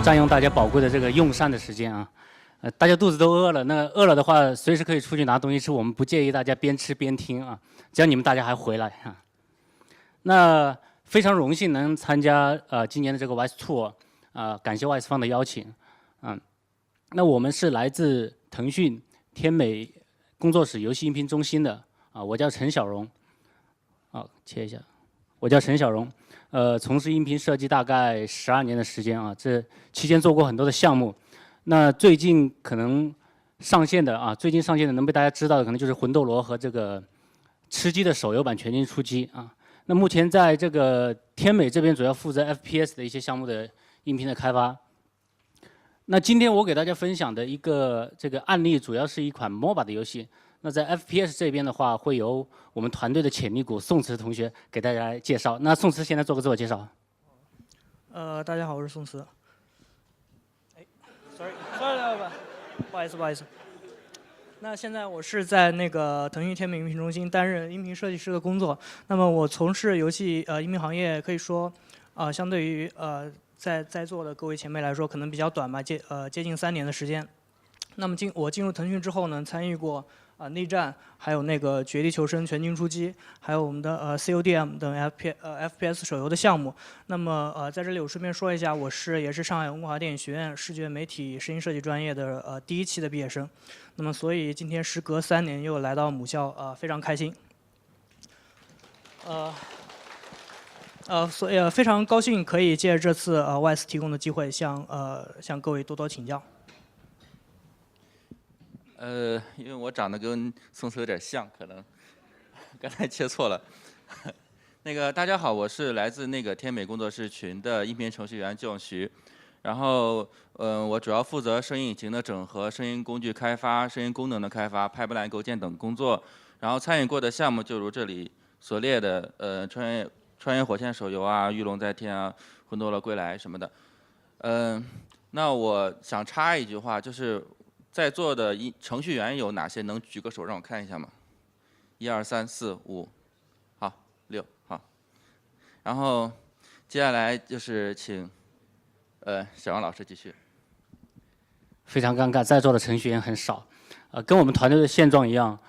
占用大家宝贵的这个用膳的时间啊。大家肚子都饿了，那饿了的话，随时可以出去拿东西吃，我们不介意大家边吃边听啊，只要你们大家还回来啊。那非常荣幸能参加今年的这个 WISE Tour， 感谢 WISE 方的邀请，那我们是来自腾讯天美工作室游戏音频中心的我叫陈小荣，切一下，我叫陈小荣，从事音频设计大概12年的时间啊，这期间做过很多的项目。那最近可能上线的最近上线的能被大家知道的，可能就是《魂斗罗》和这个吃鸡的手游版《全境出击》啊。那目前在这个天美这边主要负责 FPS 的一些项目的音频的开发。那今天我给大家分享的一个这个案例，主要是一款 MOBA 的游戏。那在 FPS 这边的话，会由我们团队的潜力股宋慈同学给大家来介绍。那宋慈现在做个自我介绍。大家好，我是宋慈。sorry， 不好意思。那现在我是在那个腾讯天美音频中心担任音频设计师的工作。那么我从事游戏音频行业，可以说相对于在座的各位前辈来说，可能比较短吧，接近3年的时间。那么我进入腾讯之后呢，参与过内战，还有那个绝地求生、全境出击，还有我们的CODM 等 FPS 手游的项目。那么在这里我顺便说一下，我也是上海文华电影学院视觉媒体声音设计专业的第1期的毕业生。那么所以今天时隔3年又来到母校，非常开心。所以非常高兴可以借这次WISE 提供的机会向各位多多请教。因为我长得跟宋慈有点像，可能刚才切错了。那个大家好，我是来自那个天美工作室群的音频程序员仲徐，然后我主要负责声音引擎的整合、声音工具开发、声音功能的开发、pipeline 构建等工作。然后参与过的项目就如这里所列的，穿越火线手游啊、御龙在天啊、魂斗罗归来什么的。那我想插一句话，就是在座的程序员有哪些？能举个手让我看一下吗？1、2、3、4、5，好，6，好。然后接下来就是请小王老师继续。非常尴尬，在座的程序员很少，跟我们团队的现状一样。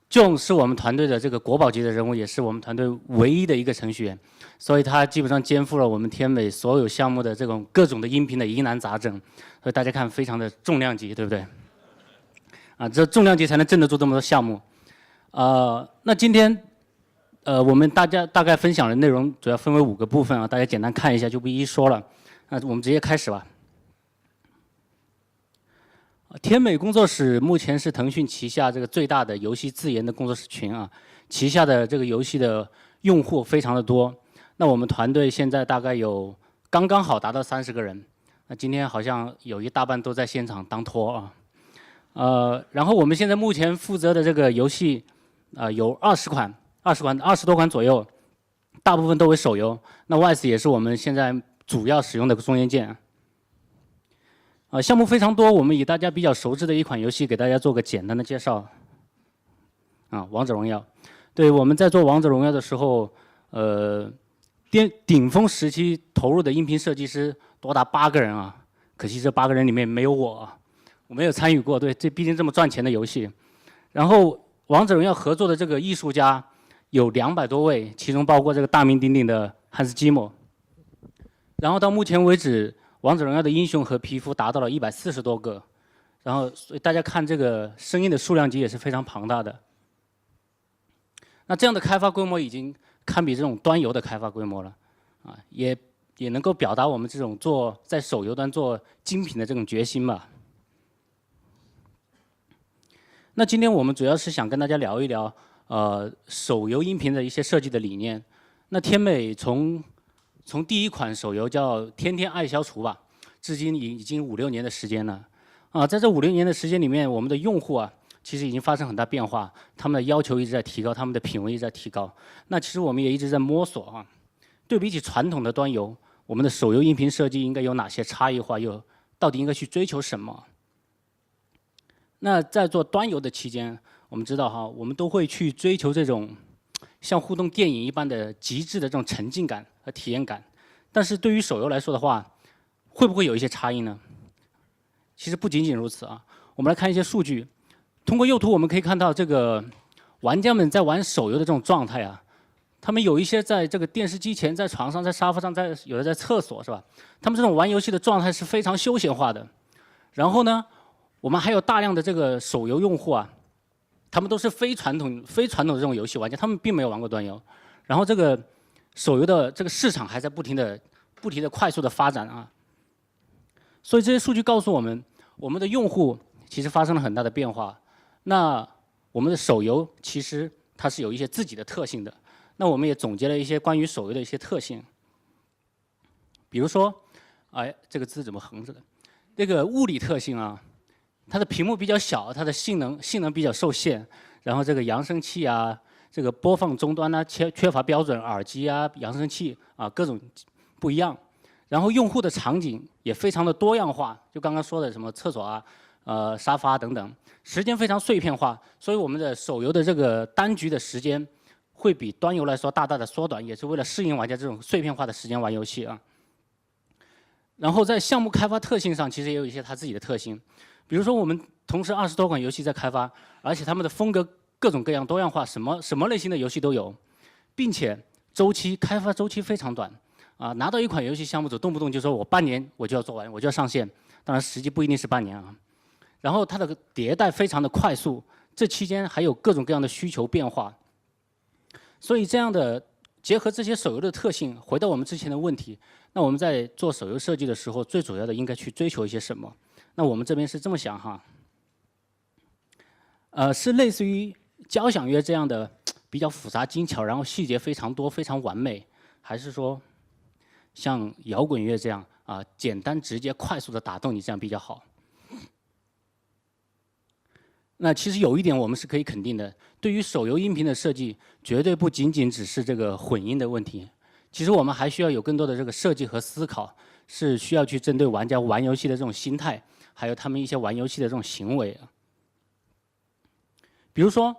John 是我们团队的这个国宝级的人物，也是我们团队唯一的一个程序员，所以他基本上肩负了我们天美所有项目的这种各种的音频的疑难杂症，所以大家看非常的重量级，对不对？这重量级才能镇得住这么多项目。那今天我们大家大概分享的内容主要分为5个部分大家简单看一下就不一一说了。那我们直接开始吧。天美工作室目前是腾讯旗下这个最大的游戏自研的工作室群旗下的这个游戏的用户非常的多。那我们团队现在大概有刚刚好达到30个人。那今天好像有一大半都在现场当托然后我们现在目前负责的这个游戏有20多款左右，大部分都为手游。那 WISE 也是我们现在主要使用的中间件。项目非常多，我们以大家比较熟知的一款游戏给大家做个简单的介绍。王者荣耀。对，我们在做王者荣耀的时候，顶峰时期投入的音频设计师多达8个人可惜这8个人里面没有我没有参与过。对，这毕竟这么赚钱的游戏。然后王者荣耀合作的这个艺术家有200多位，其中包括这个大名鼎鼎的汉斯基莫。然后到目前为止，王者荣耀的英雄和皮肤达到了140多个，然后所以大家看这个声音的数量级也是非常庞大的。那这样的开发规模已经堪比这种端游的开发规模了，也能够表达我们这种在手游端做精品的这种决心吧。那今天我们主要是想跟大家聊一聊手游音频的一些设计的理念。那天美从第一款手游叫《天天爱消除》吧，至今已经5、6年的时间了。在这5、6年的时间里面，我们的用户其实已经发生很大变化，他们的要求一直在提高，他们的品味一直在提高。那其实我们也一直在摸索对比起传统的端游，我们的手游音频设计应该有哪些差异化，又到底应该去追求什么？那在做端游的期间，我们知道我们都会去追求这种像互动电影一般的极致的这种沉浸感和体验感。但是对于手游来说的话，会不会有一些差异呢？其实不仅仅如此啊。我们来看一些数据，通过右图我们可以看到这个玩家们在玩手游的这种状态啊，他们有一些在这个电视机前、在床上、在沙发上、有的在厕所，是吧？他们这种玩游戏的状态是非常休闲化的。然后呢，我们还有大量的这个手游用户啊，他们都是非传统的这种游戏玩家，他们并没有玩过端游。然后这个手游的这个市场还在不停的快速的发展啊。所以这些数据告诉我们，我们的用户其实发生了很大的变化。那我们的手游其实它是有一些自己的特性的。那我们也总结了一些关于手游的一些特性，比如说，哎，这个字怎么横着的？这个物理特性啊，它的屏幕比较小，它的性能比较受限，然后这个扬声器啊，这个播放终端呢缺乏标准耳机啊、扬声器啊各种不一样。然后用户的场景也非常的多样化，就刚刚说的什么厕所啊、沙发等等，时间非常碎片化，所以我们的手游的这个单局的时间会比端游来说大大的缩短，也是为了适应玩家这种碎片化的时间玩游戏啊。然后在项目开发特性上，其实也有一些它自己的特性，比如说我们同时20多款游戏在开发，而且它们的风格各种各样多样化，什么类型的游戏都有，并且开发周期非常短啊，拿到一款游戏项目组，动不动就说我半年我就要做完，我就要上线，当然实际不一定是半年啊。然后它的迭代非常的快速，这期间还有各种各样的需求变化，所以这样的结合这些手游的特性，回到我们之前的问题，那我们在做手游设计的时候，最主要的应该去追求一些什么？那我们这边是这么想哈，是类似于交响乐这样的比较复杂精巧，然后细节非常多、非常完美，还是说像摇滚乐这样啊，简单直接、快速的打动你，这样比较好？那其实有一点我们是可以肯定的，对于手游音频的设计，绝对不仅仅只是这个混音的问题。其实我们还需要有更多的这个设计和思考，是需要去针对玩家玩游戏的这种心态，还有他们一些玩游戏的这种行为。比如说，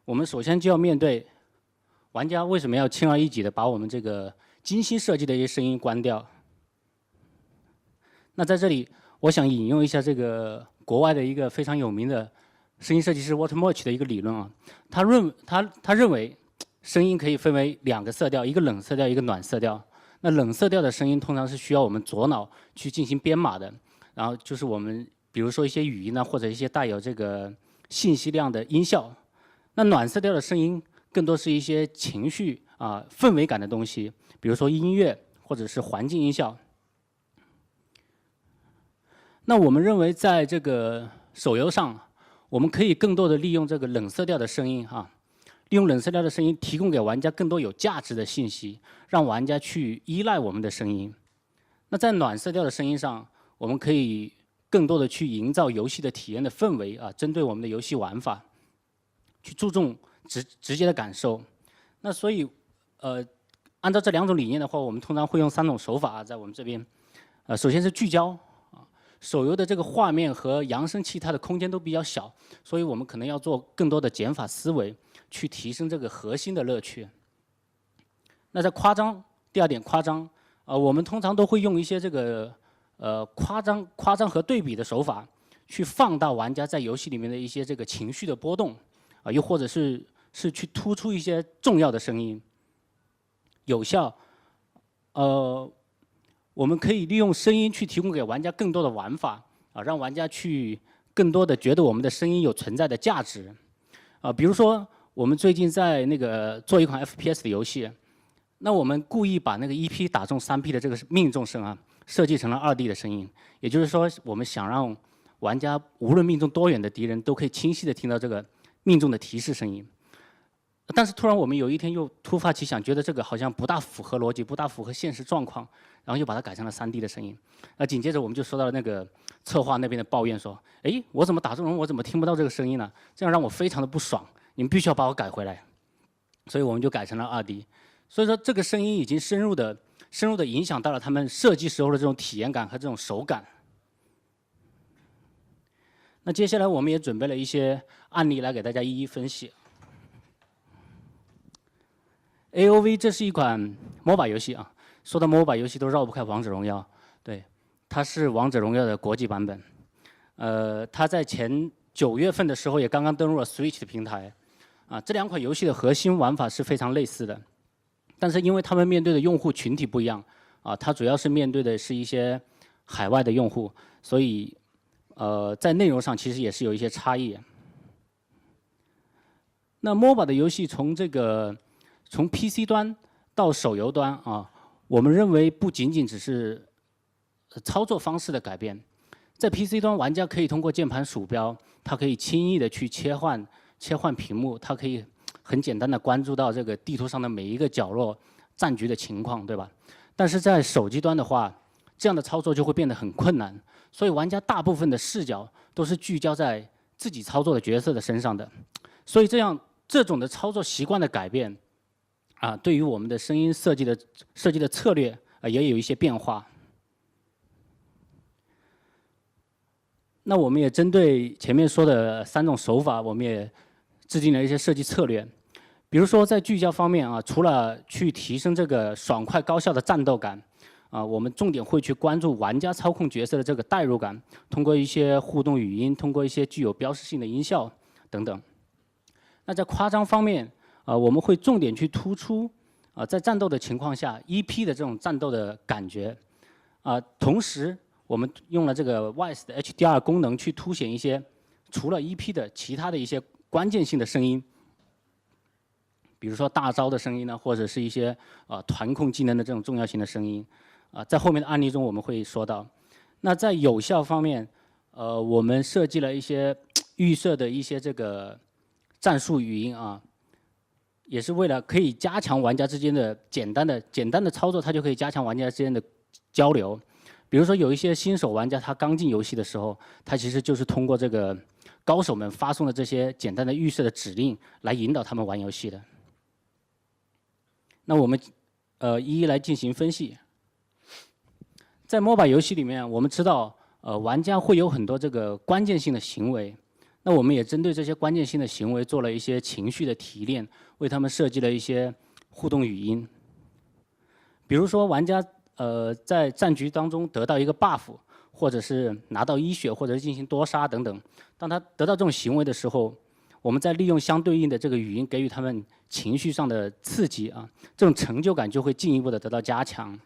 我们首先就要面对玩家为什么要轻而易举的把我们这个精心设计的一些声音关掉。那在这里，我想引用一下这个国外的一个非常有名的声音设计师 Walter Murch 的一个理论啊，他认为声音可以分为2个色调，一个冷色调，一个暖色调。那冷色调的声音通常是需要我们左脑去进行编码的，然后就是我们比如说一些语音呢，或者一些带有这个信息量的音效。那暖色调的声音更多是一些情绪啊、氛围感的东西，比如说音乐或者是环境音效。那我们认为在这个手游上，我们可以更多的利用这个冷色调的声音哈，利用冷色调的声音提供给玩家更多有价值的信息，让玩家去依赖我们的声音。那在暖色调的声音上，我们可以更多的去营造游戏的体验的氛围啊，针对我们的游戏玩法，去注重直接的感受。那所以按照这2种理念的话，我们通常会用3种手法啊，在我们这边，首先是聚焦。手游的这个画面和扬声器，它的空间都比较小，所以我们可能要做更多的减法思维，去提升这个核心的乐趣。那在夸张，第2点夸张，我们通常都会用一些这个夸张和对比的手法，去放大玩家在游戏里面的一些这个情绪的波动，又或者是去突出一些重要的声音，有效，我们可以利用声音去提供给玩家更多的玩法啊，让玩家去更多的觉得我们的声音有存在的价值啊。比如说，我们最近在那个做一款 FPS 的游戏，那我们故意把那个1P 打中3P 的这个命中声啊，设计成了2D 的声音。也就是说，我们想让玩家无论命中多远的敌人，都可以清晰的听到这个命中的提示声音。但是突然我们有一天又突发奇想，觉得这个好像不大符合逻辑，不大符合现实状况，然后又把它改成了3D 的声音。那紧接着我们就收到了那个策划那边的抱怨说：“哎，我怎么打中人，我怎么听不到这个声音呢？这样让我非常的不爽，你们必须要把我改回来。”所以我们就改成了2D。所以说这个声音已经深入的影响到了他们设计时候的这种体验感和这种手感。那接下来我们也准备了一些案例来给大家一一分析。AOV 这是一款 MOBA 游戏啊，说到 MOBA 游戏都绕不开王者荣耀，对。它是王者荣耀的国际版本。它在前9月份的时候也刚刚登陆了 Switch 的平台。这2款游戏的核心玩法是非常类似的，但是因为他们面对的用户群体不一样，它主要是面对的是一些海外的用户，所以在内容上其实也是有一些差异。那 MOBA 的游戏从从 PC 端到手游端我们认为不仅仅只是操作方式的改变，在 PC 端玩家可以通过键盘鼠标，它可以轻易的去切换屏幕，它可以很简单的关注到这个地图上的每一个角落战局的情况，对吧？但是在手机端的话，这样的操作就会变得很困难，所以玩家大部分的视角都是聚焦在自己操作的角色的身上的，所以这种的操作习惯的改变，对于我们的声音设计的策略也有一些变化。那我们也针对前面说的3种手法，我们也制定了一些设计策略。比如说在聚焦方面除了去提升这个爽快高效的战斗感，我们重点会去关注玩家操控角色的这个代入感，通过一些互动语音，通过一些具有标识性的音效等等。那在夸张方面，我们会重点去突出在战斗的情况下 EP 的这种战斗的感觉，同时我们用了这个 Voice 的 HDR 功能去凸显一些除了 EP 的其他的一些关键性的声音，比如说大招的声音呢，或者是一些团控技能的这种重要性的声音，在后面的案例中我们会说到。那在有效方面，我们设计了一些预设的一些这个战术语音也是为了可以加强玩家之间的简单的操作，它就可以加强玩家之间的交流。比如说有一些新手玩家，他刚进游戏的时候，他其实就是通过这个高手们发送的这些简单的预设的指令来引导他们玩游戏的。那我们一一来进行分析。在 MOBA 游戏里面，我们知道玩家会有很多这个关键性的行为，那我们也针对这些关键性的行为做了一些情绪的提炼，为他们设计了一些互动语音。比如说玩家在战局当中得到一个 buff， 或者是拿到1血，或者是进行多杀等等，当他得到这种行为的时候，我们再利用相对应的这个语音给予他们情绪上的刺激这种成就感就会进一步的得到加强。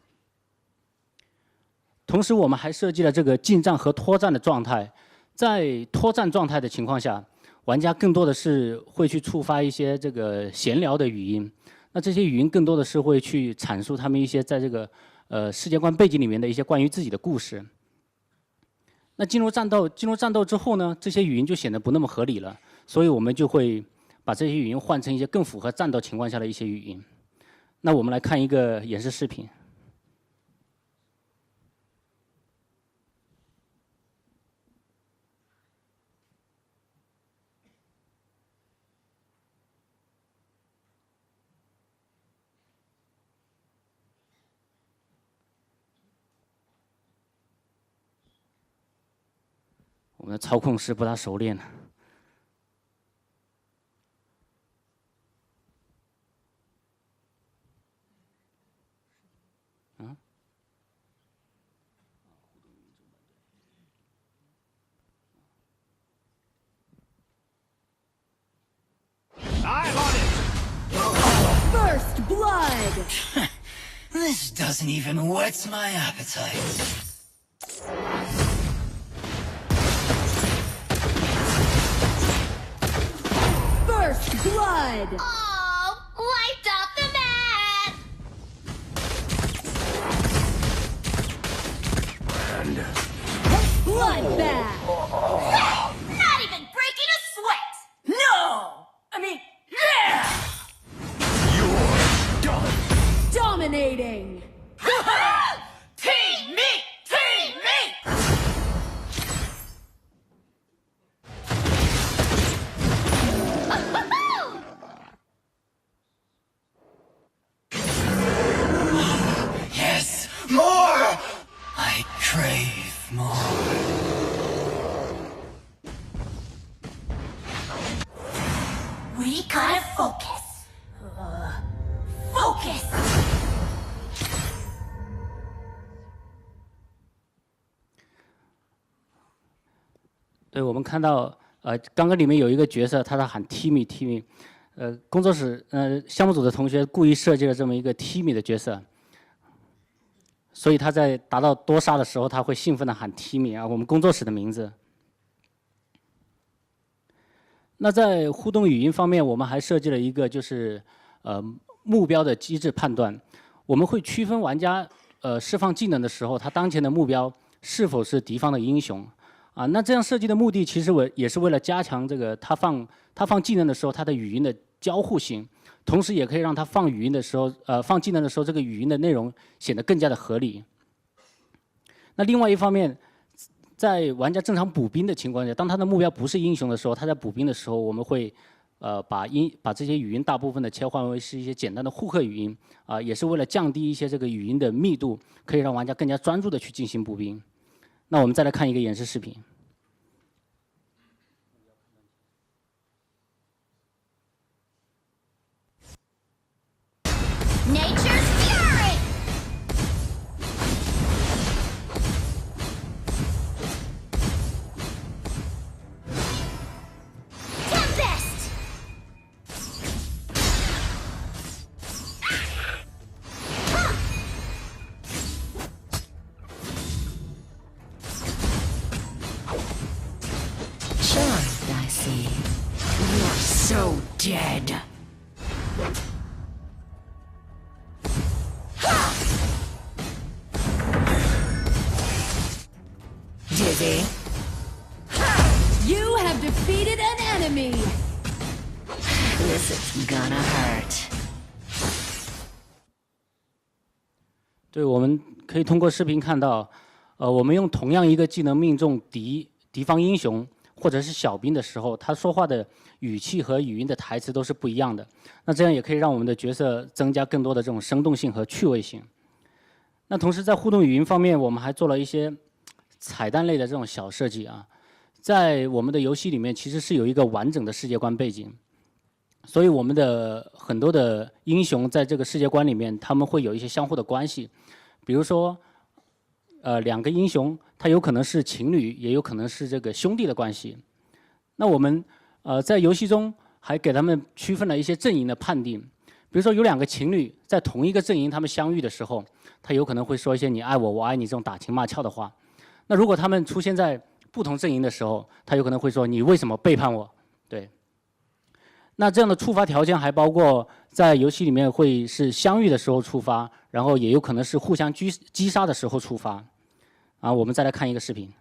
同时我们还设计了这个近战和脱战的状态，在脱战状态的情况下，玩家更多的是会去触发一些这个闲聊的语音，那这些语音更多的是会去阐述他们一些在这个世界观背景里面的一些关于自己的故事。那进入战斗之后呢，这些语音就显得不那么合理了，所以我们就会把这些语音换成一些更符合战斗情况下的一些语音。那我们来看一个演示视频。我们的操控师不大熟练。I'm on it! First blood! This doesn't even whet my appetite. First blood! Oh, wiped off the mat! Bloodbath! Not even breaking a sweat! No! I mean, yeah! You're done! Dominating! Team meat! Team meat! Yes, more! I crave more. We gotta focus. 对，我们看到刚刚里面有一个角色，他在喊 Timmy Timmy， 工作室项目组的同学故意设计了这么一个 Timmy 的角色，所以他在达到多杀的时候，他会兴奋地喊 Timmy 啊，我们工作室的名字。那在互动语音方面，我们还设计了一个就是目标的机制判断，我们会区分玩家释放技能的时候，他当前的目标是否是敌方的英雄啊？那这样设计的目的其实也是为了加强这个他放技能的时候它的语音的交互性，同时也可以让他放语音的时候放技能的时候这个语音的内容显得更加的合理。那另外一方面，在玩家正常补兵的情况下，当他的目标不是英雄的时候，他在补兵的时候，我们会把这些语音大部分的切换为是一些简单的互克语音啊，也是为了降低一些这个语音的密度，可以让玩家更加专注的去进行补兵。那我们再来看一个演示视频。Nature's fury! Tempest! Charmed, I see. You're so dead. Dizzy. You have defeated an enemy. This is gonna hurt. 对，我们可以通过视频看到，我们用同样一个技能命中敌方英雄或者是小兵的时候，他说话的语气和语音的台词都是不一样的。那这样也可以让我们的角色增加更多的这种生动性和趣味性。那同时在互动语音方面，我们还做了一些彩蛋类的这种小设计啊。在我们的游戏里面，其实是有一个完整的世界观背景，所以我们的很多的英雄在这个世界观里面，他们会有一些相互的关系。比如说，两个英雄，他有可能是情侣，也有可能是这个兄弟的关系。那我们在游戏中还给他们区分了一些阵营的判定。比如说有两个情侣在同一个阵营，他们相遇的时候，他有可能会说一些“你爱我，我爱你”这种打情骂俏的话。那如果他们出现在不同阵营的时候，他有可能会说“你为什么背叛我”？对。那这样的触发条件还包括在游戏里面会是相遇的时候触发，然后也有可能是互相击杀的时候触发。啊，我们再来看一个视频。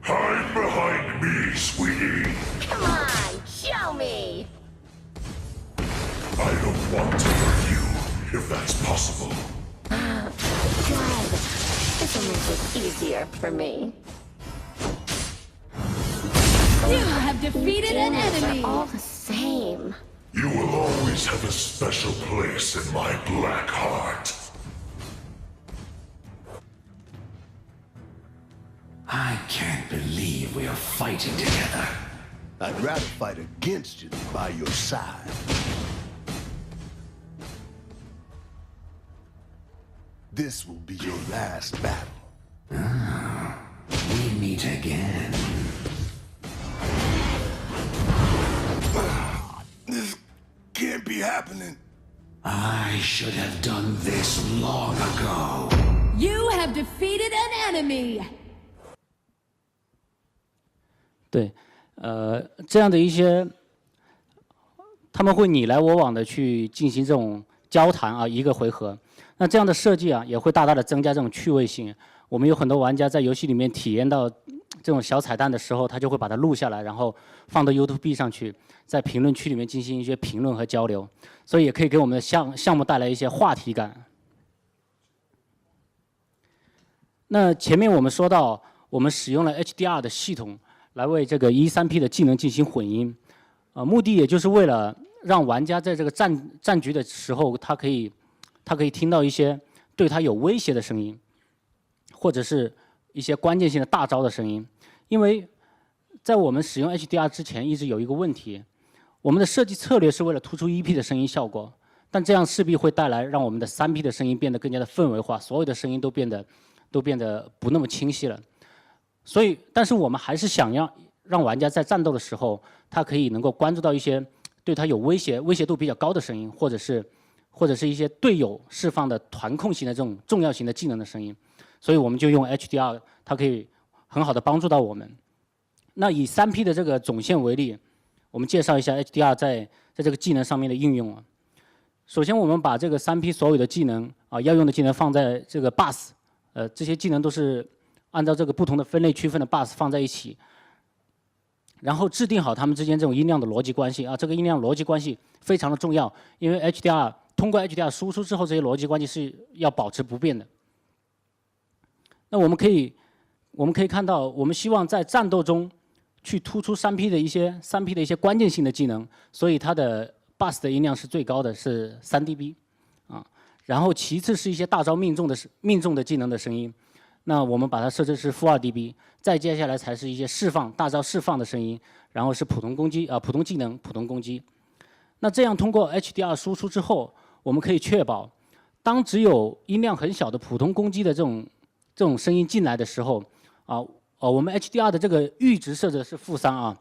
Hide behind me, sweetie. Come on, show me! I don't want to hurt you, if that's possible. Good. This'll make it easier for me. You have defeated an enemy. They're all the same. You will always have a special place in my black heart. I can't believe we are fighting together. I'd rather fight against you than by your side. This will be your last battle. We meet again. This can't be happening. I should have done this long ago. You have defeated an enemy. 对，这样的一些，他们会你来我往的去进行这种交谈啊，一个回合。那这样的设计啊，也会大大的增加这种趣味性。我们有很多玩家在游戏里面体验到这种小彩蛋的时候，他就会把它录下来，然后放到 YouTube 上去，在评论区里面进行一些评论和交流，所以也可以给我们的项目带来一些话题感。那前面我们说到，我们使用了 HDR 的系统来为这个 E3P 的技能进行混音，目的也就是为了让玩家在这个战局的时候，他可以听到一些对他有威胁的声音，或者是一些关键性的大招的声音。因为在我们使用 HDR 之前，一直有一个问题，我们的设计策略是为了突出 EP 的声音效果，但这样势必会带来让我们的3P 的声音变得更加的氛围化，所有的声音都变得不那么清晰了。所以，但是我们还是想让玩家在战斗的时候，他可以能够关注到一些对他有威胁度比较高的声音，或者是一些队友释放的团控型的这种重要型的技能的声音。所以我们就用 HDR， 它可以很好的帮助到我们。那以3P 的这个总线为例，我们介绍一下 HDR 在这个技能上面的应用啊。首先，我们把这个3P 所有的技能要用的技能放在这个 bus， 这些技能都是按照这个不同的分类区分的 bus 放在一起，然后制定好它们之间这种音量的逻辑关系啊。这个音量逻辑关系非常的重要，因为 HDR 通过 HDR 输出之后，这些逻辑关系是要保持不变的。那我们可以看到，我们希望在战斗中去突出3P 的一些关键性的技能，所以它的 bus 的音量是最高的，是3 dB 啊。然后其次是一些大招命中的技能的声音，那我们把它设置是负2 dB。再接下来才是一些大招释放的声音，然后是普通攻击普通技能、普通攻击。那这样通过 HDR 输出之后，我们可以确保，当只有音量很小的普通攻击的这种声音进来的时候，我们 HDR 的这个阈值设置是负3啊。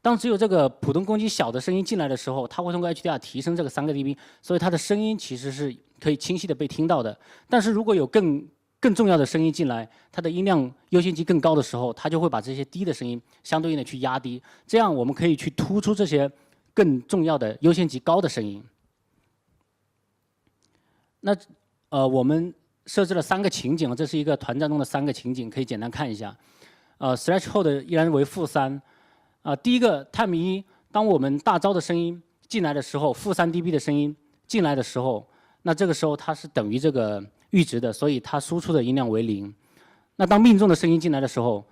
当只有这个普通攻击小的声音进来的时候，它会通过 HDR 提升这个3个 dB， 所以它的声音其实是可以清晰的被听到的。但是如果有更重要的声音进来，它的音量优先级更高的时候，它就会把这些低的声音相对应的去压低，这样我们可以去突出这些更重要的优先级高的声音。那我们设置了3个情景，这是一个团战中的3个情景，可以简单看一下。threshold 依然为负3。第一个 time 1，当我们大招的声音进来的时候，负3 dB 的声音进来的时候，那这个时候它是等于这个阈值的，所以它输出的音量为0。那当命中的声音进来的时候，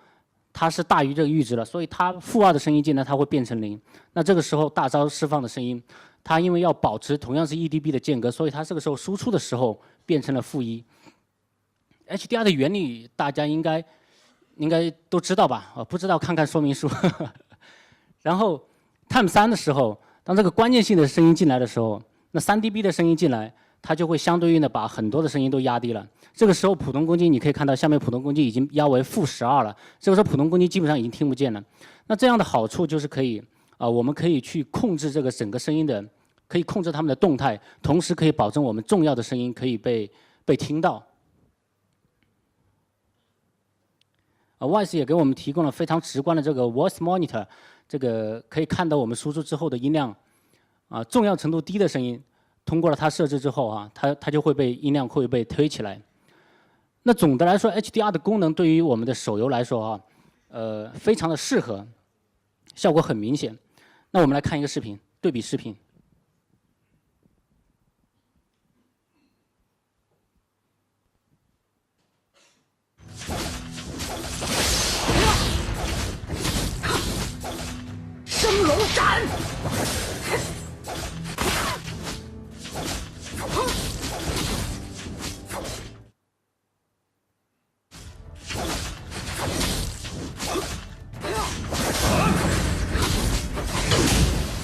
它是大于这个阈值了，所以它负2的声音进来，它会变成0。那这个时候大招释放的声音，它因为要保持同样是1 dB 的间隔，所以它这个时候输出的时候变成了负1。HDR 的原理大家应该都知道吧？不知道看看说明书。然后 time 3的时候，当这个关键性的声音进来的时候，那3 dB 的声音进来，它就会相对应的把很多的声音都压低了。这个时候普通攻击你可以看到下面普通攻击已经压为负12了，这个时候普通攻击基本上已经听不见了。那这样的好处就是我们可以去控制这个整个声音的，可以控制它们的动态，同时可以保证我们重要的声音可以被听到。Wise 也给我们提供了非常直观的这个 Voice Monitor， 这个可以看到我们输出之后的音量，重要程度低的声音，通过了它设置之后它就会音量会被推起来。那总的来说 ，HDR 的功能对于我们的手游来说非常的适合，效果很明显。那我们来看一个视频，对比视频。升龙斩！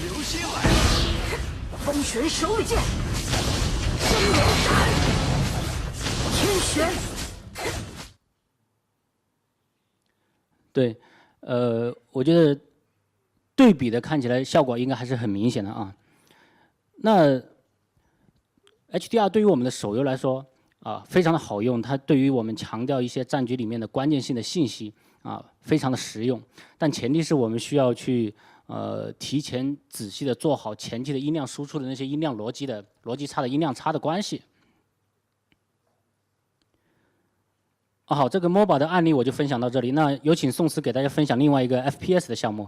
流星来了！风旋手里剑，升龙斩！天旋！对，我觉得对比的看起来效果应该还是很明显的啊。那 HDR 对于我们的手游来说非常的好用，它对于我们强调一些战局里面的关键性的信息非常的实用。但前提是我们需要去提前仔细的做好前期的音量输出的那些音量逻辑差的音量差的关系。好，这个 MOBA 的案例我就分享到这里。那有请宋慈给大家分享另外一个 FPS 的项目。